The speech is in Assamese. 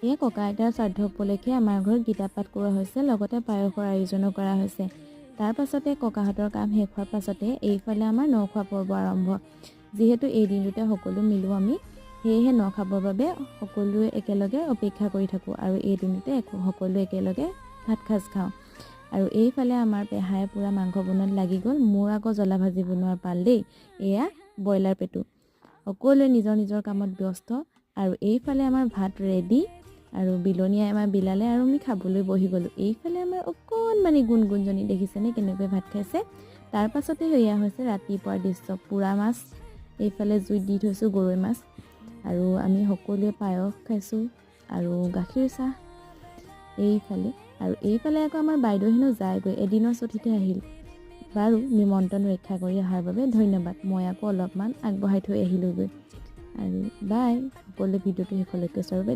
এই ককা আইতাৰ শ্ৰাদ্ধ উপলক্ষে আমাৰ ঘৰত গীতা পাঠ কৰোৱা হৈছে, লগতে পায়সৰ আয়োজনো কৰা হৈছে। তাৰ পাছতে ককাহঁতৰ কাম শেষ হোৱাৰ পাছতে এইফালে আমাৰ ন খোৱা পৰ্ব আৰম্ভ। যিহেতু এই দিনটোতে সকলো মিলোঁ আমি, সেয়েহে ন খাবৰ বাবে সকলোৱে একেলগে অপেক্ষা কৰি থাকোঁ আৰু এই দিনটোতে সকলোৱে একেলগে ভাত সাজ খাওঁ। আৰু এইফালে আমাৰ পেহাই পূৰা মাংস বনোৱাত লাগি গ'ল। মোৰ আকৌ জ্বলা ভাজি বনোৱাৰ পাল দেই। এয়া ব্ৰইলাৰ পেটু। সকলোৱে নিজৰ নিজৰ কামত ব্যস্ত আৰু এইফালে আমাৰ ভাত ৰেডি আৰু বিলনীয়াই আমাৰ বিলালে আৰু আমি খাবলৈ বহি গ'লোঁ। এইফালে আমাৰ অকণমানি গুণগুণজনী দেখিছেনে কেনেকৈ ভাত খাইছে। তাৰ পাছতে সেয়া হৈছে ৰাতিপুৱাৰ দৃশ্য। পোৰা মাছ এইফালে জুইত দি থৈছোঁ, গৰৈ মাছ, আৰু আমি সকলোৱে পায়স খাইছোঁ আৰু গাখীৰ চাহ এইফালে আকৌ আমাৰ বাইদেউ হেনো যায়গৈ, এদিনৰ ছুটিতে আহিল। বাৰু নিমন্ত্ৰণ ৰক্ষা কৰি অহাৰ বাবে ধন্যবাদ। মই আকৌ অলপমান আগবঢ়াই থৈ আহিলোঁগৈ আৰু বাই। সকলোৱে ভিডিঅ'টো শেষলৈকে চোৱাৰ বাবে